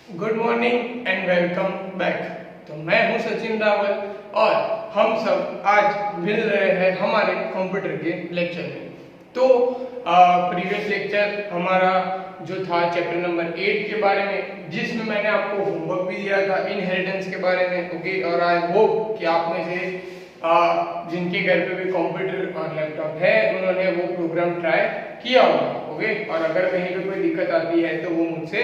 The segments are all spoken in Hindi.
Good morning and welcome back. तो मैं हूं सचिन रावल और हम सब आज मिल रहे हैं हमारे कंप्यूटर के लेक्चर में। तो प्रीवियस लेक्चर हमारा जो था चैप्टर नंबर 8 के बारे में, जिसमें मैंने आपको होमवर्क भी दिया था इनहेरिटेंस के बारे में। ओके, और आई होप कि आप में से जिनके घर पे भी कंप्यूटर और लैपटॉप है उन्होंने वो प्रोग्राम ट्राई किया होगा। ओके, और अगर कहीं पे कोई दिक्कत आती है तो वो मुझसे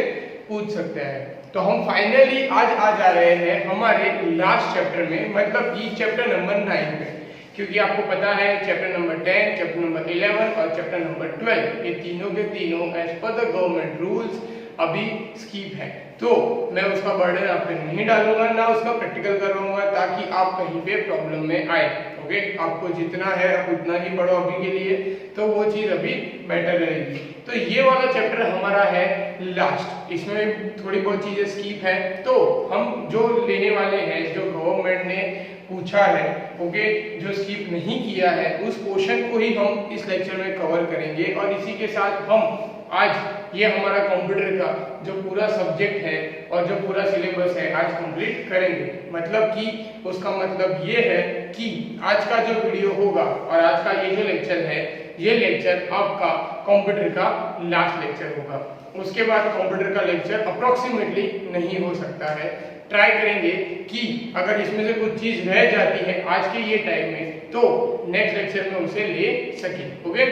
पूछ सकते हैं। तो हम फाइनली आज आ जा रहे हैं हमारे लास्ट चैप्टर में, मतलब कि चैप्टर नंबर 9 में। क्योंकि आपको पता है चैप्टर नंबर 10, चैप्टर नंबर 11 और चैप्टर नंबर 12 ये तीनों के तीनों as per the government rules अभी स्किप है। तो मैं उसका बर्डन आप पे नहीं डालूंगा, ना उसका प्रैक्टिकल करवाऊंगा, ताकि आप कहीं पे प्रॉब्लम में आए। ओके, आपको जितना है उतना ही पढ़ो अभी के लिए, तो वो चीज अभी बेटर रहेगी। तो ये वाला चैप्टर हमारा है लास्ट, इसमें थोड़ी बहुत चीजें स्किप है। तो हम जो लेने वाले हैं, जो गवर्नमेंट ने पूछा है, ओके, जो स्किप नहीं किया है, उस पोर्शन को ही हम इस लेक्चर में कवर करेंगे। और इसी के साथ हम आज ये हमारा कंप्यूटर का जो पूरा सब्जेक्ट है और जो पूरा सिलेबस है आज कंप्लीट करेंगे। मतलब कि उसका मतलब ये है कि आज का जो वीडियो होगा और आज का ये जो लेक्चर है, ये लेक्चर आपका कंप्यूटर का लास्ट लेक्चर होगा। उसके बाद कंप्यूटर का लेक्चर अप्रोक्सीमेटली नहीं हो सकता है। ट्राई करेंगे कि अगर इसमें से कुछ चीज रह जाती है आज के ये टाइम में, तो नेक्स्ट लेक्चर में उसे ले सके। ओके,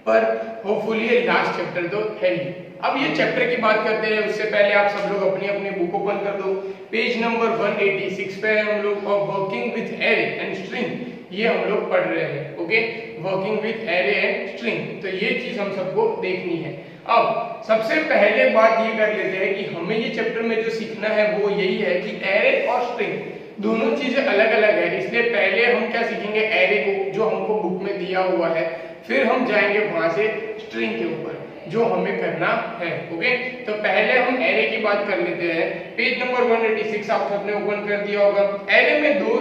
पर होपफुली ये लास्ट चैप्टर तो है ही। अब ये चैप्टर की बात करते हैं उससे पहले आप सब लोग अपनी अपनी बुक ओपन कर दो। पेज नंबर 186 पे है हम लोग, और working with array and string ये हम लोग पढ़ रहे हैं। Okay, working with array and string, तो ये चीज हम सबको देखनी है। अब सबसे पहले बात ये कर लेते हैं कि हमें ये चैप्टर में जो सीखना है वो यही है कि एरे और स्ट्रिंग दोनों चीजें अलग अलग है। इसलिए पहले हम क्या सीखेंगे, एरे को जो हमको बुक में दिया हुआ है, फिर हम जाएंगे वहां से स्ट्रिंग के ऊपर जो हमें करना है। ओके, तो पहले हम एरे की बात कर लेते हैं। पेज नंबर 186 आप सबने ओपन कर दिया होगा। एरे में दो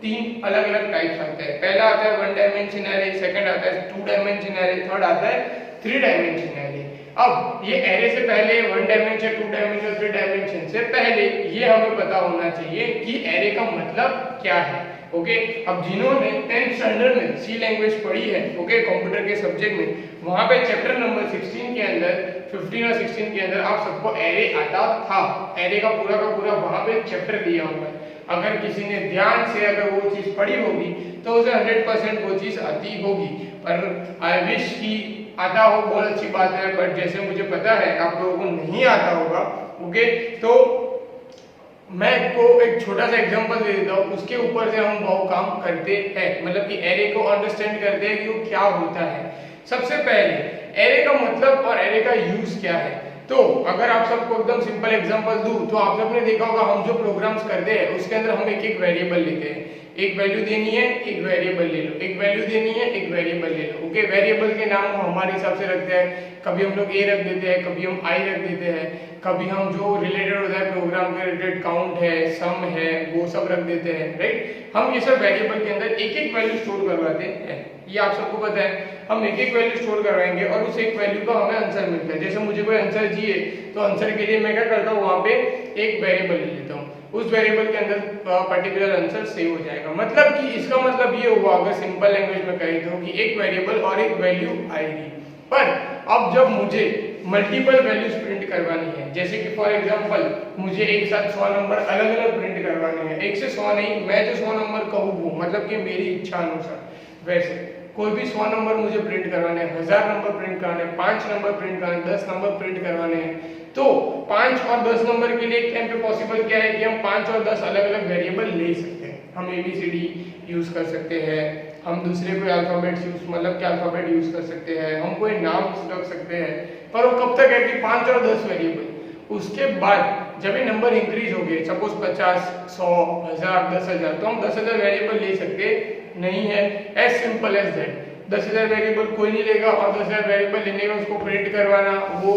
तीन अलग अलग टाइप्स आते हैं। पहला आता है 1 डायमेंशन एरे, सेकंड आता है 2 डायमेंशन एरे, थर्ड आता है 3 डायमेंशन एरे। अब ये एरे से पहले 1 डायमेंशन, 2 डायमेंशन, 3 डायमेंशन से पहले ये हमें पता होना चाहिए कि एरे का मतलब क्या है। ओके, अब जिन्होंने 10th स्टैंडर्ड में सी लैंग्वेज पढ़ी है, ओके, कंप्यूटर के सब्जेक्ट में, वहां पे चैप्टर नंबर 16 के अंदर, 15 और 16 के अंदर आप सबको एरे आता था। एरे का पूरा वहां पे चैप्टर दिया हुआ है। अगर किसी ने ध्यान से अगर वो चीज पढ़ी होगी तो उसे 100% वो चीज आती होगी। पर आई विश कि आता हो, बहुत अच्छी बात है, बट जैसे मुझे पता है आप लोगों को नहीं आता होगा। ओके, तो मैं को एक छोटा सा एग्जांपल दे देता हूँ, उसके ऊपर से हम वो काम करते हैं, मतलब कि एरे को अंडरस्टैंड करते हैं कि वो क्या होता है। सबसे पहले एरे का मतलब और एरे का यूज क्या है। तो अगर आप सबको एकदम सिंपल एग्जांपल दूं, तो आप सबने देखा होगा हम जो प्रोग्राम्स करते हैं उसके अंदर हम एक एक वेरिएबल लेते हैं। एक वैल्यू देनी है, एक वेरिएबल ले लो, एक वैल्यू देनी है, एक वेरिएबल ले लो। ओके, वेरिएबल के नाम हम हमारे हिसाब से रखते हैं। कभी हम लोग ए रख देते हैं, कभी हम आई रख देते हैं, कभी हम जो रिलेटेड होता है प्रोग्राम के रिलेटेड, काउंट है, सम है, वो सब रख देते हैं। राइट, हम ये सब वेरिएबल के अंदर एक एक वैल्यू स्टोर करवाते हैं। ये आप सबको पता है, हम एक एक वैल्यू स्टोर करवाएंगे और उस एक वैल्यू का हमें आंसर मिलता है। जैसे मुझे कोई आंसर चाहिए तो आंसर के लिए मैं क्या करता हूँ, वहां पे एक वेरिएबल ले लेता हूँ, उस वेरिएबल के अंदर पर्टिकुलर आंसर सेव हो जाएगा। मतलब कि इसका मतलब ये हुआ, अगर सिंपल लैंग्वेज में कहे तो, कि एक वेरिएबल और एक वैल्यू आएगी। पर अब जब मुझे मल्टीपल वैल्यूज प्रिंट करवानी है, जैसे कि फॉर एग्जांपल मुझे एक साथ 100 नंबर अलग अलग प्रिंट करवाने हैं, एक से 100 नहीं, मैं जो 100 नंबर कहूँ वो, मतलब कि मेरी इच्छा अनुसार, वैसे कोई भी 100 नंबर मुझे प्रिंट करवाने हैं, 1000 नंबर प्रिंट कराने हैं, 5 नंबर प्रिंट कराने हैं, 10 नंबर प्रिंट करवाने हैं, तो 5 और 10 नंबर के लिए एक टाइम पे पॉसिबल क्या है कि हम 5 और 10 अलग अलग वेरिएबल ले सकते हैं। हम ABCD यूज कर सकते हैं, हम दूसरे कोई अल्फाबेट्स यूज, मतलब कि अल्फाबेट यूज कर सकते हैं, हम कोई नाम रख सकते हैं। पर वो कब तक है कि 5 और 10 वेरिएबल। उसके बाद जब ये नंबर इंक्रीज हो गए, सपोज 50, 100, 1000, 10,000, तो हम 10,000 वेरिएबल ले सकते नहीं है। As simple as that. 10,000 variable कोई नहीं लेगा और 10,000 वेरिएबल लेने का उसको प्रिंट करवाना वो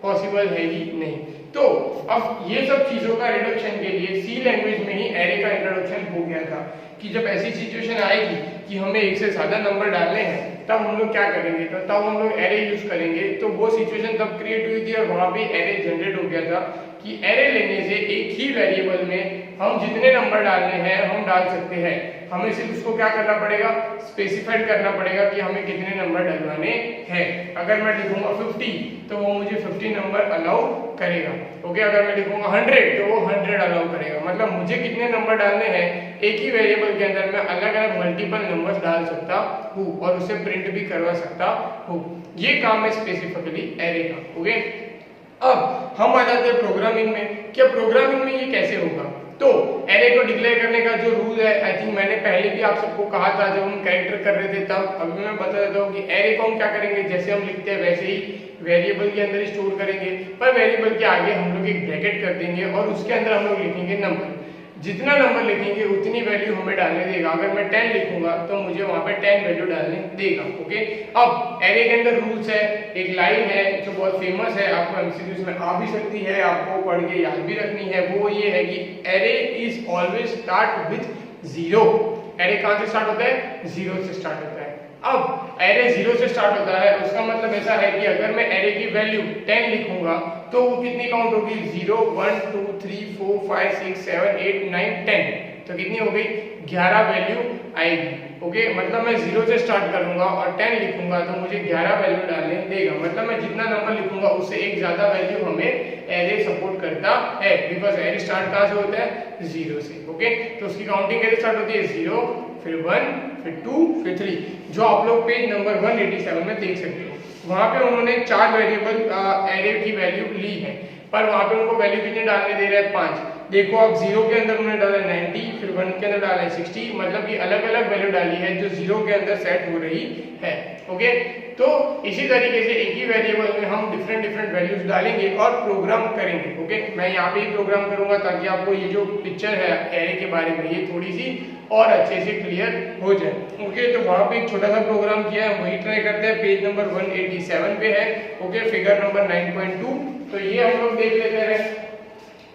पॉसिबल है ही नहीं। तो अब ये सब चीजों का रिडक्शन के लिए सी लैंग्वेज में ही एरे का इंट्रोडक्शन हो गया था कि जब ऐसी सिचुएशन आएगी कि हमें एक से ज्यादा नंबर डालने हैं, तब हम लोग क्या करेंगे, तो तब हम लोग एरे यूज करेंगे। तो वो सिचुएशन तब क्रिएट हुई थी और वहां पे एरे जनरेट हो गया था कि एरे लेने से एक ही वेरिएबल में हम जितने नंबर डालने हैं हम डाल सकते हैं। हमें सिर्फ उसको क्या करना पड़ेगा, स्पेसिफाइड करना पड़ेगा कि हमें कितने नंबर डलवाने हैं। अगर मैं लिखूंगा 50 तो वो मुझे 50 नंबर अलाउ करेगा। ओके, अगर मैं लिखूंगा 100 तो वो 100 अलाउ करेगा। मतलब मुझे कितने नंबर डालने हैं एक ही वेरिएबल के अंदर, मैं अलग अलग मल्टीपल नंबर्स डाल सकता हूँ और उसे प्रिंट भी करवा सकता हूँ। ये काम है स्पेसिफिकली एरे का। ओके, अब हम आ जाते हैं प्रोग्रामिंग में। क्या प्रोग्रामिंग में ये कैसे होगा? तो एरे को डिक्लेयर करने का जो रूल है, आई थिंक मैंने पहले भी आप सबको कहा था जब हम कैरेक्टर कर रहे थे तब। अभी मैं बता देता हूँ कि एरे को हम क्या करेंगे, जैसे हम लिखते हैं वैसे ही वेरिएबल के अंदर स्टोर करेंगे, पर वेरिएबल के आगे हम लोग एक ब्रैकेट कर देंगे और उसके अंदर हम लोग लिखेंगे नंबर। जितना नंबर लिखेंगे उतनी वैल्यू हमें डालने देगा। अगर मैं 10 लिखूंगा तो मुझे वहां पे 10 वैल्यू डालने देगा। ओके, अब एरे के अंदर रूल्स है, एक लाइन है जो बहुत फेमस है, आपको एमसीक्यूज में आ भी सकती है, आपको पढ़ के याद भी रखनी है। वो ये है कि array is always start with 0। Array कहां से स्टार्ट होता है? 0 से स्टार्ट होता है। अब एरे 0 से स्टार्ट होता है, उसका मतलब ऐसा है कि अगर मैं एरे की वैल्यू 10 लिखूंगा तो वो कितनी काउंट होगी? 0 1 2 3 4 5 6 7 8 9 10। तो कितनी हो गई? 11 वैल्यू आएगी। ओके, मतलब मैं 0 से स्टार्ट करूंगा और 10 लिखूंगा तो मुझे 11 वैल्यू डालने देगा। मतलब मैं जितना नंबर लिखूंगा उससे एक ज्यादा वैल्यू हमें एरे सपोर्ट करता है, बिकॉज एरे स्टार्ट कहां से होता है? 0 से। ओके, तो उसकी काउंटिंग कैसे स्टार्ट होती है? 0, फिर 1, फिर 2, फिर 3, जो आप लोग पेज नंबर 187 में देख सकते हो। वहां पे उन्होंने 4 वेरिएबल एरे की वैल्यू ली है, पर वहां पे उनको वैल्यू कितने डालने दे रहे हैं? 5। देखो आप 0 के अंदर उन्होंने डाला है 90, फिर 1 के अंदर डाला है 60, मतलब कि अलग अलग वैल्यू डाली है जो 0 के अंदर सेट हो रही है। ओके, तो इसी तरीके से एक ही वेरिएबल में हम डिफरेंट वैल्यूज डालेंगे और प्रोग्राम करेंगे। ओके, मैं यहाँ पे ही प्रोग्राम करूंगा ताकि आपको ये जो पिक्चर है एरे के बारे में ये थोड़ी सी और अच्छे से क्लियर हो जाए। ओके, तो वहाँ पे एक छोटा सा प्रोग्राम किया है, वही ट्राई करते हैं। पेज नंबर 187 पे है। Okay, figure number 9.2। तो ये हम लोग देख लेते हैं।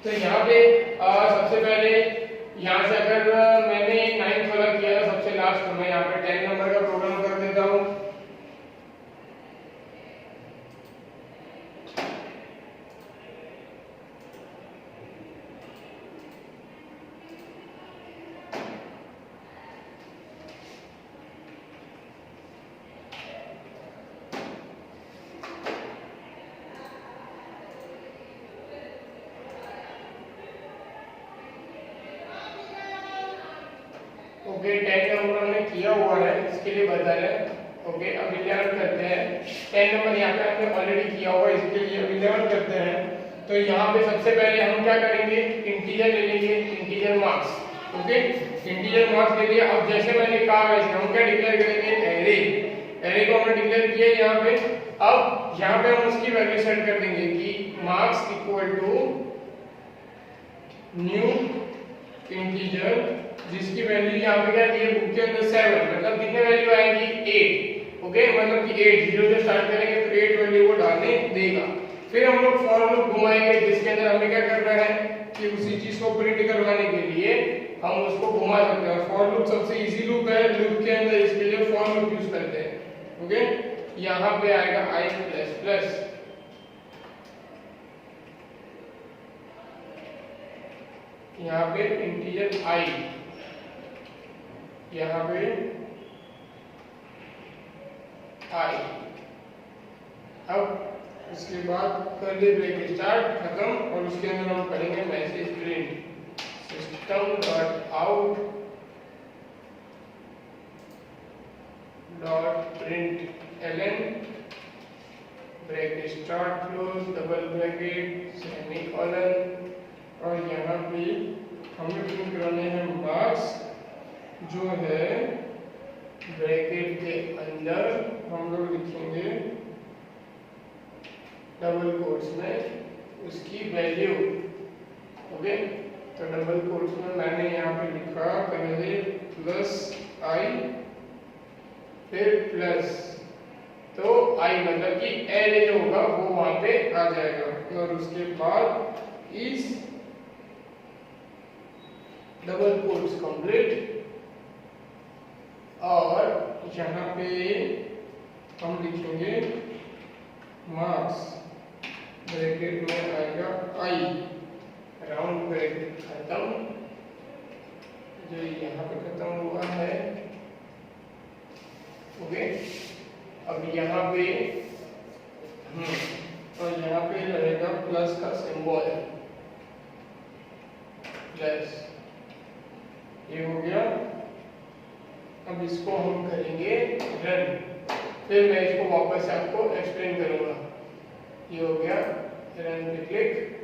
तो यहाँ पे सबसे पहले यहाँ से अगर मैंने 9th वाला किया था सबसे लास्ट, तो मैं यहाँ पे 10 नंबर का प्रोग्राम कर देता हूँ। ओके, 10 नंबर हमने किया हुआ है, इसके लिए बता रहे हैं। ओके, अब 11 करते हैं। 10 नंबर यहाँ पे हमने ऑलरेडी किया हुआ है, इसके लिए अब 11 करते हैं। तो यहाँ पे सबसे पहले हम क्या करेंगे? इंटीजर ले लेंगे, integer marks. Okay, integer marks ले लिया। अब जैसे मैंने कहा वैसे हम क्या डिक्लेयर करेंगे? एरे। एरे को हमने डिक्लेयर किया यहाँ पे। अब यहाँ पे हम उसकी वैल्यू सेट कर देंगे कि marks equal to new integer, जिसकी वैल्यू यहाँ पे क्या दी है बुक के अंदर? 7। मतलब कितने वैल्यू आएगी? 8। ओके, मतलब कि 8, 0 से स्टार्ट करेंगे तो 8 वैल्यू वो डालने देगा। फिर हम लोग फॉर लूप घुमाएंगे, जिसके अंदर हमें क्या करना है कि उसी चीज को प्रिंट करवाने के लिए हम उसको घुमा सकते हैं। फॉर लूप सबसे इजी लूप है लूप के अंदर, इसके लिए फॉर लूप यूज करते हैं। ओके, यहाँ पे आएगा i प्लस प्लस, यहाँ पे इंटीजर i, यहाँ पे i। अब इसके बाद कर्ली ब्रेकेट स्टार्ट खत्म और उसके अंदर हम करेंगे message print system dot out dot print LN bracket start close double bracket semicolon, और यहाँ पे हमें प्रिंट करने हैं मार्क्स, जो है ब्रैकेट के अंदर हम लोग लिखेंगे डबल कोट्स में उसकी वैल्यू। ओके, तो डबल कोट्स में मैंने यहाँ पे लिखा पहले प्लस i फिर प्लस, तो i मतलब कि एरे जो होगा वो वहां पे आ जाएगा, और उसके बाद इस डबल कोट्स कंप्लीट, और यहाँ पे हम लिखेंगे मार्क्स, ब्रैकेट में आएगा i। ग्राउंड ब्रैकेट खत्म, जो यहाँ पे खत्म हुआ है। ओके, अब यहाँ पे और यहाँ पे रहेगा प्लस का सिंबल, प्लस, ये हो गया। अब इसको हम करेंगे रन, फिर मैं इसको वापस से आपको एक्सप्लेन करूंगा। ये हो गया, रन पे क्लिक,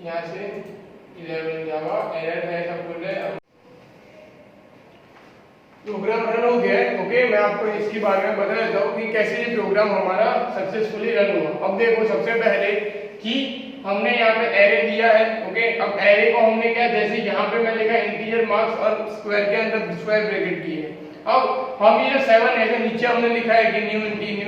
यहाँ से 11 जावा, एरर है सब कुछ है। प्रोग्राम रन हो गया है। ओके, मैं आपको इसके बारे में बता देता हूँ कि कैसे ये प्रोग्राम हमारा सक्सेसफुली रन हुआ। अब देखो, सबसे पहले कि हमने यहाँ पे एरे दिया है। ओके, अब एरे को हमने क्या, जैसे यहाँ पे मैं लिखा इंटीजर मार्क्स और स्क्वायर के अंदर स्क्वायर ब्रैकेट की है। अब हम ये जो 7 है, जो नीचे हमने लिखा है कि न्यू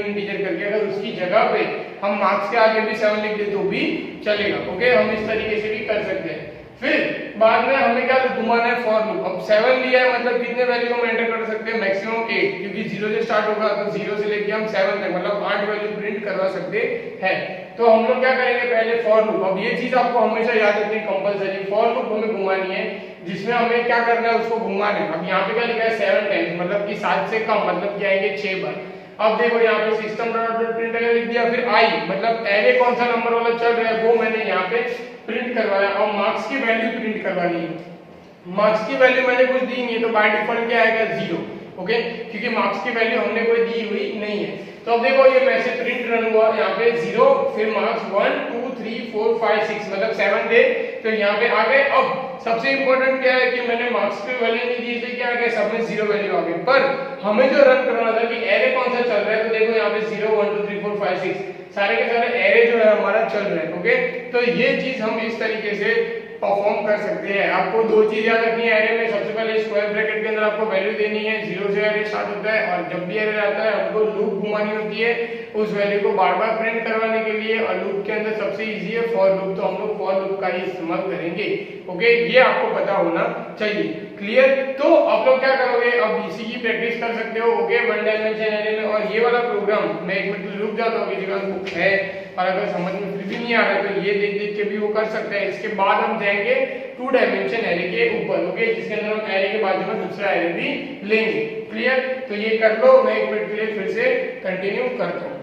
इंटीजर करके, अगर उसकी जगह पे हम मार्क्स के आगे भी 7 लिख दे तो भी चलेगा। ओके, हम इस तरीके से भी कर सकते हैं। फिर बाद में हमें क्या घुमाना है, फॉर लूप। अब 7 लिया है, मतलब कितने वैल्यू हम एंटर कर सकते हैं, मैक्सिमम 8, क्योंकि 0 से स्टार्ट होगा तो 0 से लेके हम 7 तक मतलब 8 वैल्यू प्रिंट करवा सकते हैं। तो हम लोग क्या करेंगे, पहले फॉर लूप। अब ये चीज आपको हमेशा याद रखनी कंपलसरी, फॉर लूप हमें घुमानी है, जिसमें हमें क्या करना है, उसको घुमाना है। अब यहाँ पे क्या लिखा है 7 टाइम्स, मतलब कि 7 से कम, मतलब क्या आएंगे 6 बार। अब देखो यहाँ पे सिस्टम डॉट प्रिंट लिख दिया, फिर आई मतलब एरे कौन सा नंबर वाला चल रहा है वो मैंने यहाँ पे प्रिंट करवाया, और मार्क्स की वैल्यू प्रिंट करवानी है। मार्क्स की वैल्यू मैंने कुछ दी नहीं है, तो बाय डिफॉल्ट क्या आएगा 0। ओके, क्योंकि मार्क्स की वैल्यू हमने कोई दी हुई नहीं है। तो अब देखो ये मैसेज प्रिंट रन हुआ, यहाँ पे 0, फिर मार्क्स 1 2 3 4 5 6 मतलब 7 थे, तो यहाँ पे आ गए। अब सबसे इंपॉर्टेंट क्या है कि मैंने मार्क्स की वैल्यू नहीं दी, इसलिए क्या आ गया, सब में 0 वैल्यू आ गई। पर हमें जो रन करना था कि एरे कौन सा चल रहा है, तो देखो यहाँ पे 0 1 2 3 4 5 6 सारे के सारे एरे जो है हमारा चल रहा है। ओके, तो ये चीज हम इस तरीके से परफॉर्म कर सकते हैं। आपको दो चीज याद रखनी है एरे में, सबसे पहले स्क्वायर ब्रैकेट के अंदर आपको वैल्यू देनी है, 0 से एरे स्टार्ट होता है, और जब भी एरे आता है हमको लूप घुमानी होती है उस वैल्यू को बार बार प्रिंट करवाने के लिए। और लूप के अंदर सबसे इजी है फॉर लूप, तो हम लोग फॉर लूप का ही इस्तेमाल करेंगे। ओके, ये आपको पता होना चाहिए। क्लियर? तो आप लोग क्या करोगे, अब इसी की प्रैक्टिस कर सकते हो। ओके, 1 डायमेंशन एरे में। और ये वाला प्रोग्राम मैं 1 मिनट रुक जाता हूँ, किसी का बुक है और अगर समझ में फिर भी नहीं आ रहा है तो ये देख देख के भी वो कर सकते हैं। इसके बाद हम जाएंगे 2 डायमेंशन एरे के ऊपर। ओके, जिसके अंदर हम एरे के बाजू में दूसरा एरे भी लेंगे। क्लियर? तो ये कर लो, मैं 1 मिनट के लिए फिर से कंटिन्यू करता हूँ।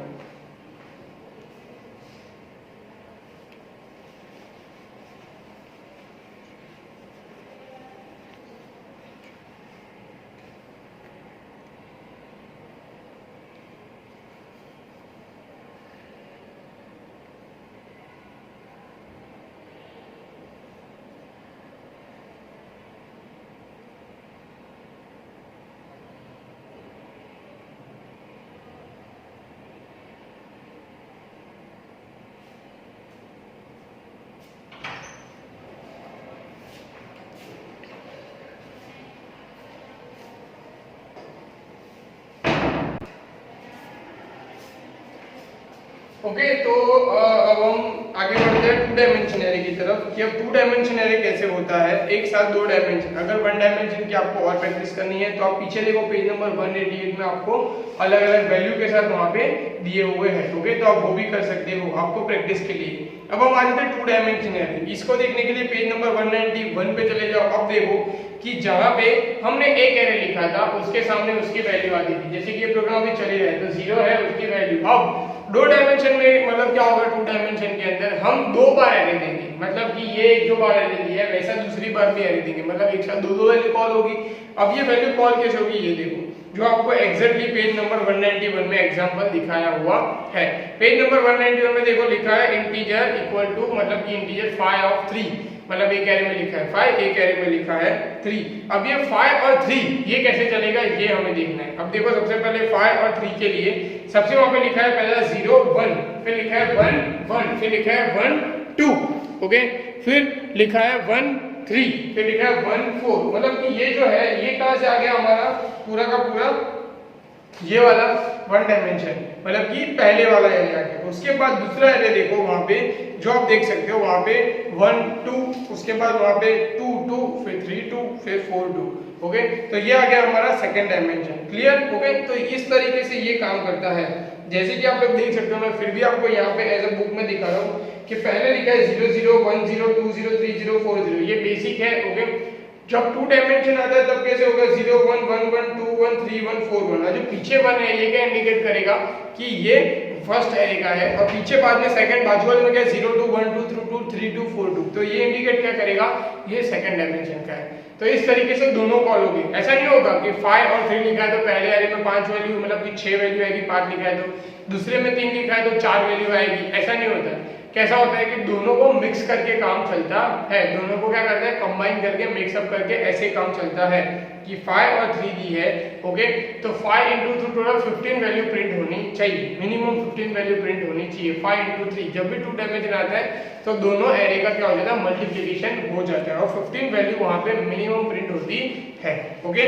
ओके, तो अब हम आगे बढ़ते हैं 2 डायमेंशन एरे की तरफ कि अब 2 डायमेंशन एरे कैसे होता है, एक साथ 2 डायमेंशन। अगर 1 डायमेंशन की आपको और प्रैक्टिस करनी है तो आप पीछे देखो, पेज नंबर 188 में आपको अलग अलग वैल्यू के साथ वहां पे दिए हुए हैं। ओके, तो आप वो भी कर सकते हो आपको प्रैक्टिस के लिए। अब हम आ जाते हैं 2 डायमेंशन एरे। इसको देखने के लिए पेज नंबर 191 पे चले जाओ। अब देखो कि जहां पे हमने एक एरे लिखा था उसके सामने उसकी वैल्यू आ गई थी, जैसे कि ये प्रोग्राम भी चल रहा है तो 0 है उसकी वैल्यू। अब 2 डायमेंशन में मतलब क्या होगा, 2 डायमेंशन के अंदर हम 2 बार एरे देंगे, मतलब कि ये एक जो बार एरे दिया है वैसा दूसरी बार भी एरे देंगे, मतलब एक साथ 2 वैल्यू कॉल होगी। अब ये वैल्यू कॉल कैसे होगी, ये देखो जो आपको एग्जैक्टली पेज नंबर 191 में एग्जांपल दिखाया हुआ है। पेज नंबर 191 में देखो लिखा है इंटीजर इक्वल टू, मतलब कि इंटीजर 5 ऑफ 3, मतलब एक एरे में लिखा है 5, एक एरे में लिखा है 3। अब ये 5 और 3 ये कैसे चलेगा ये हमें देखना है। अब देखो सबसे पहले 5 और 3 के लिए सबसे वहां पे लिखा है पहला 0 1, फिर लिखा है 1 1, फिर लिखा है 1 2, ओके, फिर लिखा है 1 3, फिर लिखा है 1 4। मतलब कि ये जो है ये कहां से आ गया हमारा पूरा का पूरा ये वाला 1 डायमेंशन, मतलब कि पहले वाला एरिया है। उसके बाद दूसरा एरिया देखो वहां पे जो आप देख सकते हो वहां पे 1 2, उसके बाद वहां पे 2 2, फिर 3 2, फिर 4 2। ओके, तो ये आ गया हमारा सेकंड डायमेंशन। क्लियर? ओके, तो इस तरीके से ये काम करता है। जैसे कि आप लोग देख सकते हो, मैं फिर भी आपको यहाँ पे एज अ बुक में दिखा रहा हूँ कि पहले लिखा है 0 0 1 0 2 0 3 0 4 0, ये बेसिक है। ओके, जब 2 डायमेंशन आता है तब कैसे होगा 0 1 1 1 2 1 3 1 4 1। जो पीछे 1 है ये क्या इंडिकेट करेगा कि ये फर्स्ट एरे का है, और पीछे बाद में सेकंड बाजू वाले में क्या 0 2 1 2 2 3 2 4 2, तो ये इंडिकेट क्या करेगा, ये सेकंड डायमेंशन का है। तो इस तरीके से दोनों कॉल होगी। ऐसा नहीं होगा कि 5 और 3 लिखा है तो पहले एरे में 5 वैल्यू मतलब कि 6 वैल्यू आएगी, 5 लिखा है तो दूसरे में 3 लिखा है तो 4 वैल्यू आएगी, ऐसा नहीं होता है। कैसा होता है कि दोनों को मिक्स करके काम चलता है, दोनों को क्या करते हैं कंबाइन करके मिक्सअप करके ऐसे काम चलता है कि 5 और 3 दी है। ओके, तो 5 इंटू टोटल 15 वैल्यू प्रिंट होनी चाहिए, मिनिमम 15 वैल्यू प्रिंट होनी चाहिए। 5 इंटू 3 जब भी 2 डायमेंशन आता है तो दोनों एरे का क्या हो जाता है मल्टीप्लिकेशन हो जाता है, और 15 वैल्यू वहां पे मिनिमम प्रिंट होती है। ओके,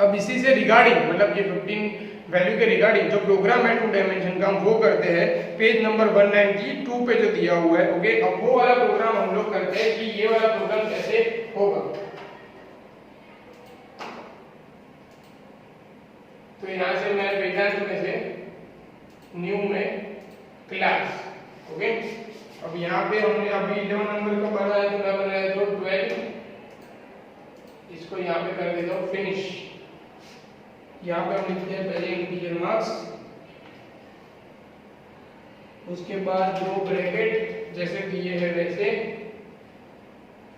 अब इसी से रिगार्डिंग मतलब ये 15 वैल्यू के रिगार्डिंग जो प्रोग्राम है 2 डायमेंशन का वो करते हैं पेज नंबर 192 पे जो दिया हुआ है। ओके, अब वो वाला प्रोग्राम हम लोग करते हैं कि ये वाला प्रोग्राम कैसे होगा। तो यहां से मैं वेदांत में से न्यू में क्लास। ओके, अब यहाँ पे हमने अभी 11 नंबर का बनाया तो मैं बनाया तो 12, इसको यहाँ पे कर देता हूँ फिनिश। यहाँ पे हम लिखते हैं पहले इंटीजर मार्क्स, उसके बाद दो ब्रैकेट जैसे दिए है वैसे,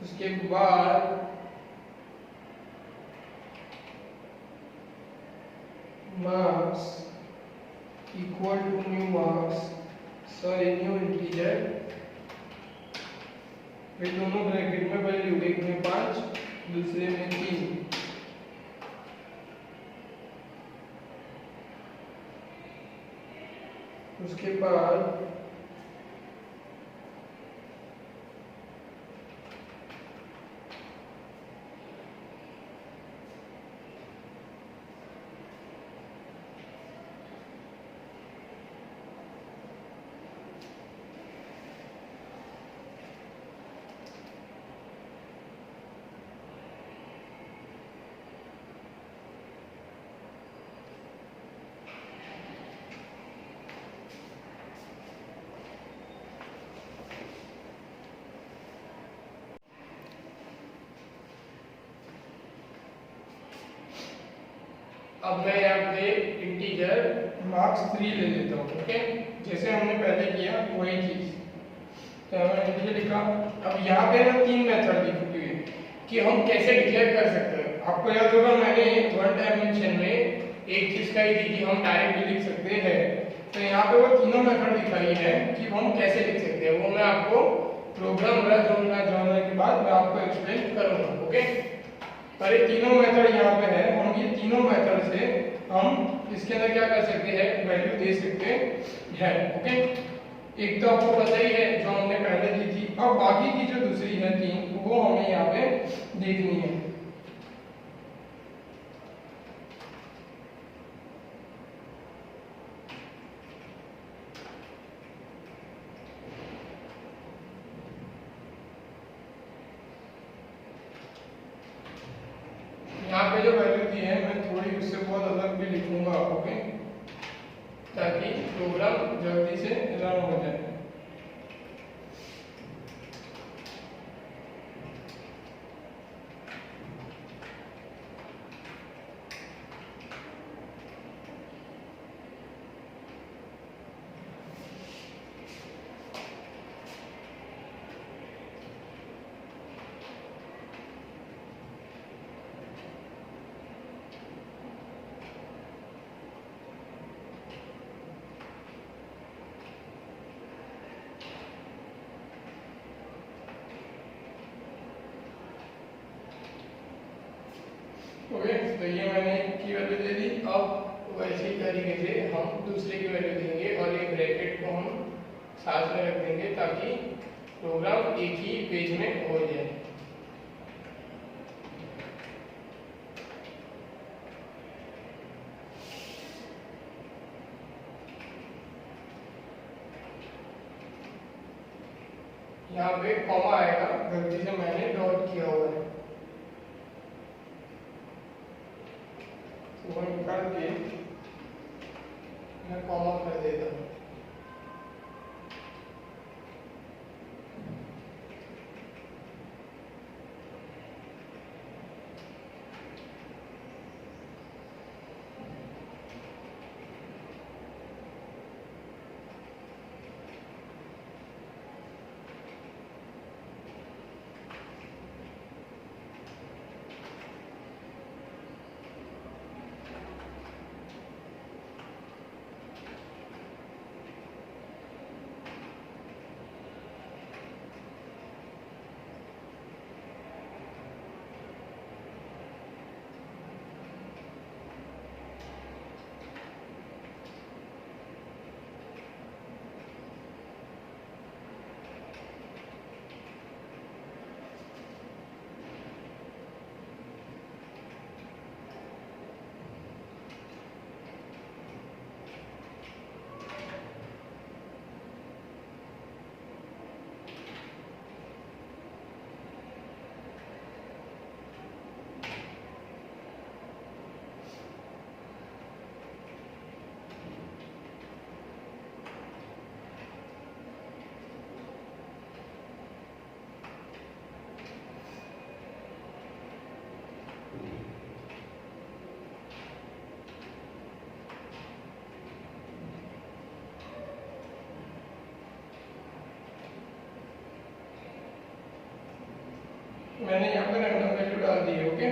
उसके बाद marks equal to new marks, sorry new integer, फिर दोनों ब्रैकेट में वैल्यू, एक में 5 दूसरे में 3, उसके बाद अब मैं यहाँ पे इंटीजर मार्क्स 3 ले लेता हूँ। ओके, जैसे हमने पहले किया वही चीज, तो हमने इंटीजर लिखा। अब यहाँ पे ना 3 मेथड लिखी हुई है कि हम कैसे डिक्लेयर कर सकते हैं। आपको याद होगा मैंने 1 डायमेंशन में एक चीज कही थी कि हम डायरेक्ट भी लिख सकते हैं, तो यहाँ पे वो तीनों मेथड दिखाई है कि हम कैसे लिख सकते हैं। वो मैं आपको प्रोग्राम रन होने के बाद मैं आपको एक्सप्लेन करूंगा। ओके, पर ये तीनों मेथड यहाँ पे है, हम ये तीनों मेथड से हम इसके अंदर क्या कर सकते हैं वैल्यू दे सकते हैं। ओके, एक तो आपको पता ही है जो हमने पहले दी थी, अब बाकी की जो दूसरी है 3 वो हमें यहाँ पे देखनी है। यहाँ पे जो वैल्यू दी है मैं थोड़ी उससे बहुत अलग भी लिखूंगा। ओके, ताकि प्रोग्राम जल्दी से रन हो जाए। ओके, तो ये मैंने की वैल्यू दे दी। अब वैसे ही तरीके से हम दूसरे की वैल्यू देंगे और एक ब्रैकेट को हम साथ में रख देंगे ताकि प्रोग्राम एक ही पेज में हो जाए। यहाँ पे कॉमा आएगा, गलती से मैंने डॉट किया हुआ है, तो वही करके मैं कॉमा कर देता हूँ। मैंने यहाँ पे रैंडम वैल्यू डाल दी है। ओके,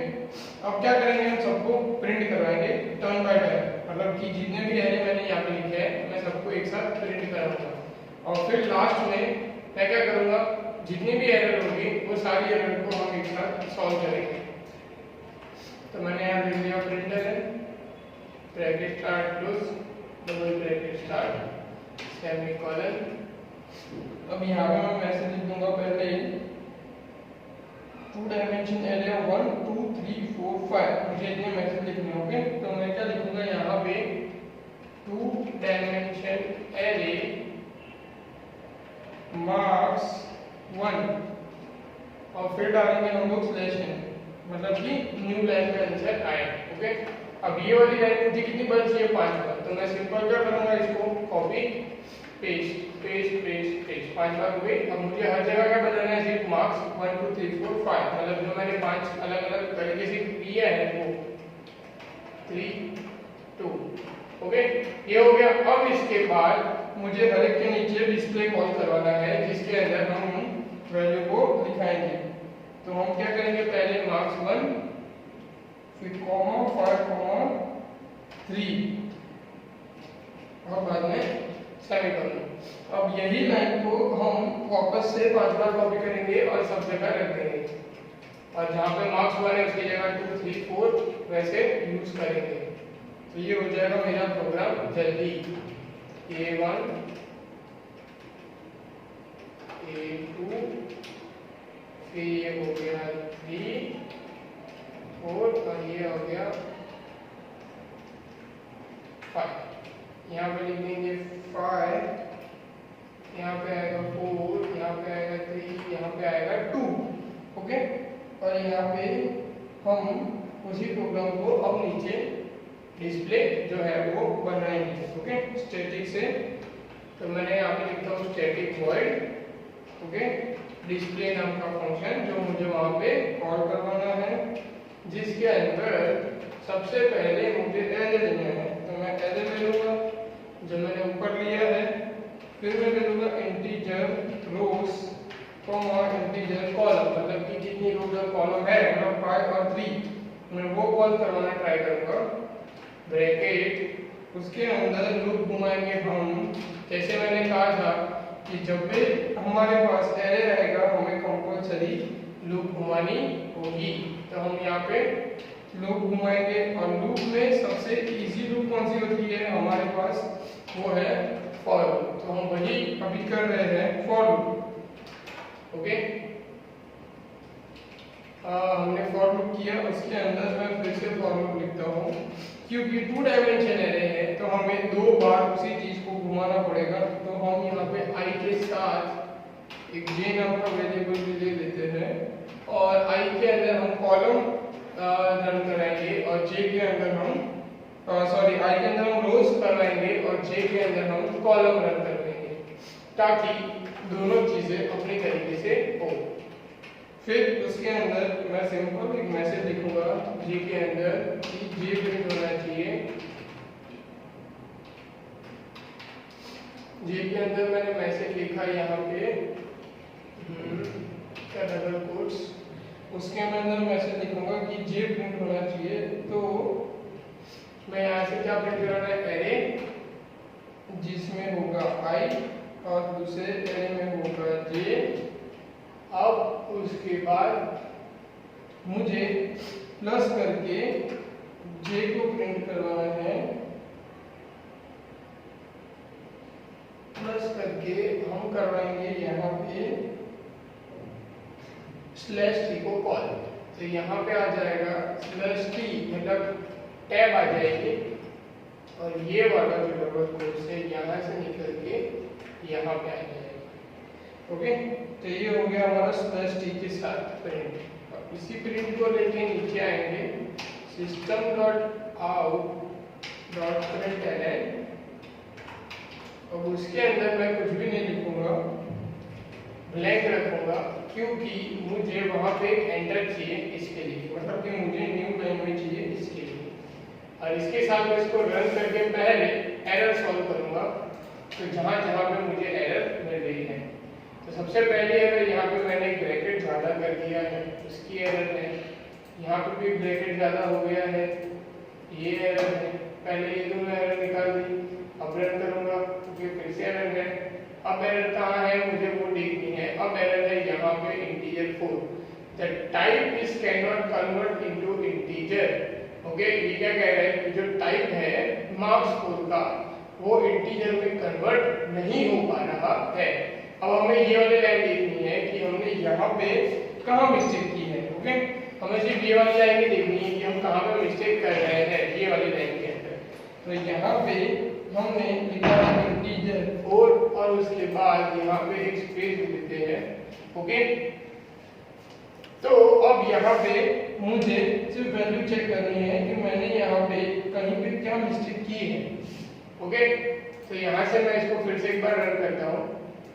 अब क्या करेंगे, हम सबको प्रिंट करवाएंगे टर्न बाय टर्न, मतलब कि जितने भी एरे मैंने यहाँ पे लिखे हैं मैं सबको एक साथ प्रिंट कराऊंगा और फिर लास्ट में मैं क्या करूँगा, जितनी भी एरर होगी वो सारी एरर को हम एक साथ सॉल्व करेंगे। तो मैंने यहाँ लिख दिया प्रिंटर है, bracket start close, double bracket start, semicolon. अब यहाँ पे मैं मैसेज लिख दूंगा पहले 2 डायमेंशन एरे 1 2 3 4 5, मुझे इतने मैसेज लिखने होंगे। तो मैं क्या लिखूंगा यहाँ पे 2 डायमेंशन एरे मार्क्स 1 और फिर डालेंगे हम लोग स्लैश n, मतलब कि न्यू लाइन का आंसर आए। ओके, अब ये वाली लाइन मुझे कितनी बार चाहिए, 5 बार। तो मैं सिंपल क्या करूंगा, इसको copy paste paste paste paste 5 बार हुए। अब मुझे हर जगह क्या बदलना है, सिर्फ मार्क्स 1 2 3 4 5, मतलब जो मैंने 5 अलग अलग तरीके से किया है वो 3 2। ओके, ये हो गया। अब इसके बाद मुझे हर एक के नीचे डिस्प्ले कॉल करवाना है जिसके अंदर हम वैल्यू को दिखाएंगे। तो हम क्या करेंगे, पहले मार्क्स 1 फिर कॉमा 5 3 और बाद में सेमीकोलन। अब यही लाइन को हम वापस से 5 बार कॉपी करेंगे और सब जगह रख देंगे और जहाँ पे मार्क्स 1 है उसकी जगह 2 3 4 वैसे यूज करेंगे। तो ये हो जाएगा मेरा प्रोग्राम जल्दी। A1 A2 फिर ये हो गया 3 4 और ये हो गया 5। यहाँ पे लिख देंगे 5, यहाँ पे आएगा 4, यहाँ पे आएगा 3, यहाँ पे आएगा 2। ओके, और यहाँ पे हम उसी प्रोग्राम को अब नीचे डिस्प्ले जो है वो बनाएंगे। ओके, स्टैटिक से। तो मैंने यहाँ पे लिखता हूँ स्टैटिक वॉइड ओके डिस्प्ले नाम का फंक्शन जो मुझे वहाँ पे कॉल करवाना है, जिसके अंदर सबसे पहले मुझे एरे लेना है। तो मैं एरे ले लूँगा जो मैंने ऊपर लिया है, फिर मैं ले लूँगा इंटीजर रोज इंटीजर कॉलम, मतलब कि जितनी रोज और कॉलम है मतलब 5 और 3 मैं वो कॉल करवाना ट्राई करूँगा। ब्रैकेट उसके अंदर लूप घुमाएंगे हम, जैसे मैंने कहा था कि जब भी हमारे पास एरे रहेगा हमें कंपल्सरी लूप घुमानी होगी। तो हम यहाँ पे लूप घुमाएंगे और लूप में सबसे इजी लूप कौन सी होती है हमारे पास, वो है फॉर लूप। तो हम वही अभी कर रहे हैं फॉर लूप। ओके, हमने फॉर लूप किया, उसके अंदर मैं फिर से फॉर लूप लिखता हूँ क्योंकि 2 डायमेंशन एरे है तो हमें 2 बार उसी चीज को घुमाना पड़ेगा। तो हम यहाँ पे i के साथ एक j नाम का वेरिएबल भी ले लेते हैं और i के अंदर हम कॉलम रन कराएंगे और j के अंदर हम i के अंदर हम रोज करवाएंगे और j के अंदर हम कॉलम रन करवाएंगे, ताकि दोनों चीजें अपनी तरीके से हो। फिर उसके अंदर मैं सिंपल एक मैसेज लिखूंगा j के अंदर कि j प्रिंट होना चाहिए। j के अंदर मैंने मैसेज लिखा यहाँ पे क्या डबल कोट्स, उसके अंदर मैसेज लिखूंगा कि j प्रिंट होना चाहिए। तो मैं यहाँ से क्या प्रिंट कर रहा है, एरे जिसमें होगा i और दूसरे एरे में होगा j। अब उसके बाद मुझे प्लस करके j को प्रिंट करवाना है, प्लस करके हम करवाएंगे यहाँ पे /t को कॉल। तो यहाँ पे आ जाएगा /t मतलब टैब आ जाएगी और ये वाला जो डबल कोट्स है यहाँ से निकल के यहाँ पे आ जाएगा। ओके, तो ये हो गया हमारा /t के साथ प्रिंट। अब इसी प्रिंट को लेके नीचे आएंगे system.out.println। अब उसके अंदर मैं कुछ भी नहीं लिखूंगा, ब्लैंक रखूंगा क्योंकि मुझे वहां पे एक एंटर चाहिए इसके लिए, मतलब कि मुझे न्यू लाइन में चाहिए इसके लिए। और इसके साथ मैं इसको रन करके पहले एरर सॉल्व करूंगा, तो जहां जहां पे मुझे एरर मिल रही है। तो सबसे पहले अगर यहाँ पे मैंने एक ब्रैकेट ज्यादा कर दिया है, उसकी यहाँ पे भी ब्रैकेट ज़्यादा हो गया है, ये एरर है। पहले ये दोनों एरर निकाल दी, अब रन करूँगा क्योंकि फिर से एरर है। अब एरर कहाँ है मुझे वो देखनी है। अब एरर है यहाँ पे integer 4, the type is can not convert into integer. Okay, ये क्या कह रहा है कि जो टाइप है मार्क्स 4 का वो इंटीजर में कन्वर्ट नहीं हो पा रहा है। अब हमें ये वाली लाइन देखनी है कि हमने यहाँ पे कहाँ मिस्टेक की है। ओके, हमें सिर्फ ये वाली लाइन ही देखनी है कि हम कहाँ पे मिस्टेक कर रहे हैं ये वाली लाइन के अंदर। तो यहाँ पे हमने लिखा इंटीजर 4 और उसके बाद यहाँ पे एक स्पेस देते हैं। ओके, तो अब यहाँ पे मुझे सिर्फ वैल्यू चेक करनी है कि मैंने यहाँ पे कहीं पे क्या मिस्टेक की है। ओके, तो यहाँ से मैं इसको फिर से एक बार रन करता हूँ,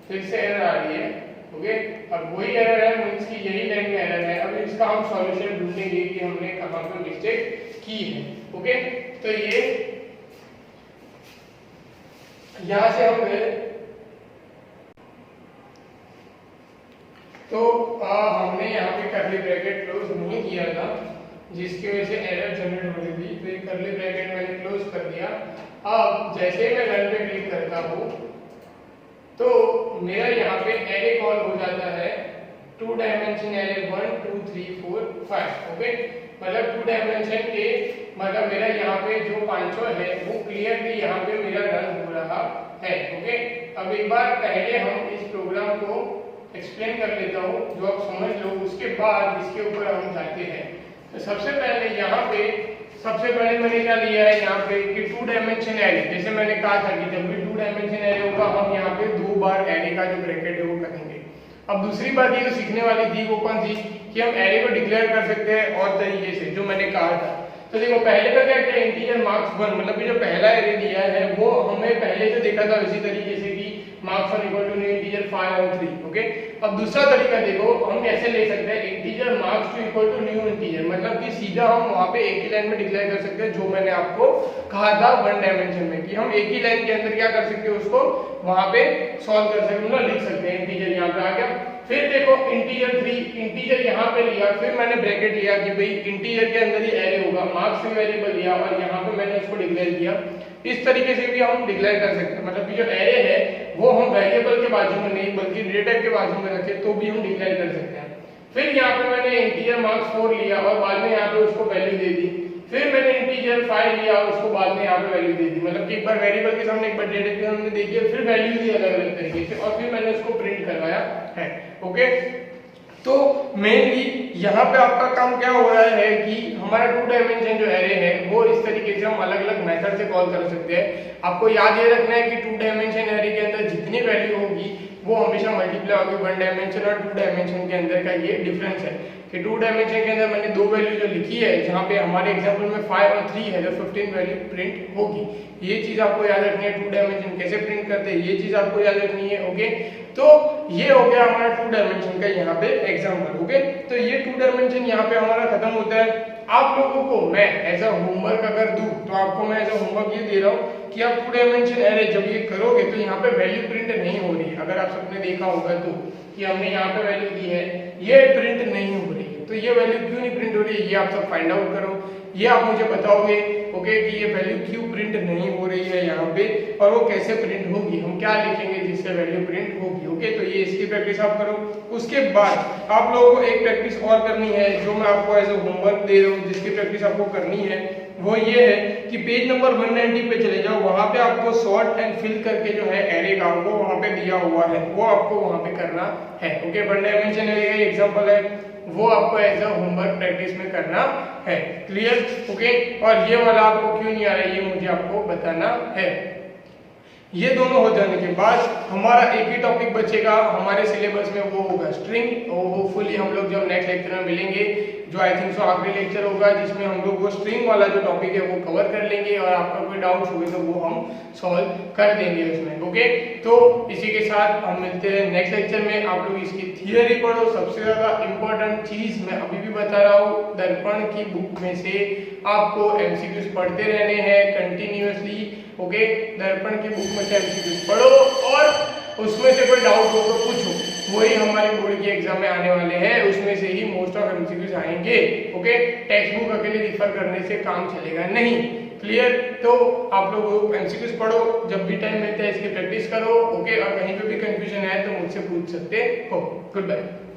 फिर से एरर आ रही है। ओके, अब वही एरर है, मींस की यही लाइन में एरर है। अब इसका हम सॉल्यूशन ढूंढेंगे कि हमने कहाँ पे मिस्टेक की है। ओके, तो ये यहाँ से हम गए, तो हमने यहाँ पे कर्ली ब्रैकेट क्लोज नहीं किया था जिसकी वजह से एरर जनरेट हो रही थी। तो ये कर्ली ब्रैकेट मैंने क्लोज कर दिया। अब जैसे मैं रन पे क्लिक करता हूँ तो मेरा यहाँ पे एरे कॉल हो जाता है 2 डायमेंशन एरे 1 2 3 4 5। ओके, मतलब 2 डायमेंशन के मतलब मेरा यहाँ पे जो 500 है वो क्लियरली यहाँ पे मेरा रन हो रहा है। ओके, अब एक बार पहले हम इस प्रोग्राम को एक्सप्लेन कर लेता हूँ जो आप समझ लो, उसके बाद इसके ऊपर हम जाते हैं। तो सबसे पहले यहाँ पे मैंने क्या लिया है यहाँ पे कि 2 डायमेंशन एरे। जैसे मैंने कहा था कि जब भी 2 डायमेंशन एरे होगा हम यहाँ पे 2 बार एरे का जो ब्रैकेट है वो करेंगे। अब दूसरी बात ये जो सीखने वाली थी वो कौन सी कि हम एरे को डिक्लेयर कर सकते हैं और तरीके से, जो मैंने कहा था। तो देखो पहले का क्या किया, इंटीजर मार्क्स 1 मतलब कि जो पहला एरे दिया है वो हमें पहले जो देखा था उसी तरीके से कि marks 1 equal to new integer 5 और 3। ओके, अब दूसरा तरीका देखो हम कैसे ले सकते हैं, integer marks 2 equal to new integer, मतलब कि सीधा हम वहां पे एक ही लाइन में डिक्लेयर कर सकते हैं जो मैंने आपको कहा था 1 डायमेंशन में कि हम एक ही लाइन के अंदर क्या कर सकते हैं, उसको वहां पे सॉल्व कर सकते हैं, मतलब लिख सकते हैं। इंटीजर यहाँ पे आ गया, फिर देखो इंटीजर 3 इंटीजर यहाँ पे लिया, फिर मैंने ब्रैकेट लिया कि भाई इंटीजर के अंदर ही एरे होगा, मार्क्स भी वेरिएबल लिया और यहाँ पे मैंने उसको डिक्लेयर किया। इस तरीके से भी हम डिक्लेयर कर सकते हैं, मतलब कि जो एरे है वो हम वेरिएबल के बाजू में नहीं बल्कि डेटा टाइप के बाजू में रखे तो भी हम डिक्लेयर कर सकते हैं। फिर यहाँ पे मैंने इंटीजर मार्क्स 4 लिया और बाद में यहाँ पे उसको वैल्यू दे दी। फिर मैंने इंटीजर 5 लिया और उसको बाद में यहाँ पे वैल्यू दे दी, मतलब कि एक बार वेरिएबल के सामने एक बार डेटा के सामने दे दिया, फिर वैल्यू दी अलग अलग तरीके से और फिर मैंने उसको प्रिंट करवाया है। ओके, तो मेनली यहाँ पे आपका काम क्या हो रहा है कि हमारा 2 डायमेंशन जो एरे है वो इस तरीके से हम अलग अलग मेथड से कॉल कर सकते हैं। आपको याद ये रखना है कि 2 डायमेंशन एरे के अंदर जितनी वैल्यू होगी वो हमेशा मल्टीप्लाई होगी 1 डायमेंशन और 2 डायमेंशन के अंदर का ये डिफरेंस है कि 2 डायमेंशन के अंदर मैंने 2 वैल्यू जो लिखी है, जहाँ पे हमारे एग्जांपल में 5 और 3 है, जो 15 वैल्यू प्रिंट होगी। ये चीज आपको याद रखनी है, 2 डायमेंशन कैसे प्रिंट करते हैं ये चीज आपको याद रखनी है। ओके, तो ये हो गया हमारा 2 डायमेंशन का यहाँ पे एग्जांपल। ओके, तो ये 2 डायमेंशन यहाँ पे हमारा खत्म होता है। आप लोगों को मैं एज अ होमवर्क अगर दूं तो आपको मैं एज अ होमवर्क ये दे रहा हूँ कि आप 2 डायमेंशन एरे जब ये करोगे तो यहाँ पे वैल्यू प्रिंट नहीं हो रही है। अगर आप सबने देखा होगा तो कि हमने यहाँ पे वैल्यू दी है, ये प्रिंट नहीं हो रही है, तो ये वैल्यू क्यों नहीं प्रिंट हो रही है ये आप सब फाइंड आउट करो, ये आप मुझे बताओगे। ओके, कि ये वैल्यू क्यों प्रिंट नहीं हो रही है यहाँ पे और वो कैसे प्रिंट होगी, हम क्या लिखेंगे जिससे वैल्यू प्रिंट होगी। ओके, तो ये इसकी प्रैक्टिस आप करो। उसके बाद आप लोगों को एक प्रैक्टिस और करनी है जो मैं आपको एज अ होमवर्क दे रहा हूँ, जिसकी प्रैक्टिस आपको करनी है वो ये है कि पेज नंबर 190 पे चले जाओ, वहां पे आपको सॉर्ट एंड फिल करके जो है एरे का वो वहां पे दिया हुआ है, वो आपको वहां पे करना है। ओके, 1 डायमेंशन एरे का एग्जांपल है, वो आपको एज अ होमवर्क प्रैक्टिस में करना है। क्लियर? ओके, और ये वाला आपको क्यों नहीं आ रहा है ये मुझे आपको बताना है। ये दोनों हो जाने के बाद हमारा एक ही टॉपिक बचेगा हमारे सिलेबस में, वो होगा स्ट्रिंग। और होपफुली हम लोग जब नेक्स्ट लेक्चर में मिलेंगे, जो आई थिंक सो आखिरी लेक्चर होगा, जिसमें हम लोग वो स्ट्रिंग वाला जो टॉपिक है वो कवर कर लेंगे और आपका कोई डाउट्स हुए तो वो हम सॉल्व कर देंगे उसमें। ओके, तो इसी के साथ हम मिलते हैं नेक्स्ट लेक्चर में। आप लोग इसकी थियरी पढ़ो। सबसे ज्यादा इंपॉर्टेंट चीज मैं अभी भी बता रहा हूँ, दर्पण की बुक में से आपको एमसीक्यूज पढ़ते रहने हैं कंटिन्यूअसली। ओके, दर्पण की बुक में से एमसीक्यूज पढ़ो और उसमें से कोई डाउट हो तो पूछो। वही हमारे बोर्ड की एग्जाम में आने वाले हैं, उसमें से ही मोस्ट ऑफ एमसीक्यूज आएंगे। ओके, टेक्स्ट बुक अकेले रिफर करने से काम चलेगा नहीं। क्लियर? तो आप लोग एमसीक्यूज पढ़ो, जब भी टाइम मिलता है इसकी प्रैक्टिस करो। ओके, और कहीं पे भी कंफ्यूजन है तो मुझसे पूछ सकते हो। Good bye.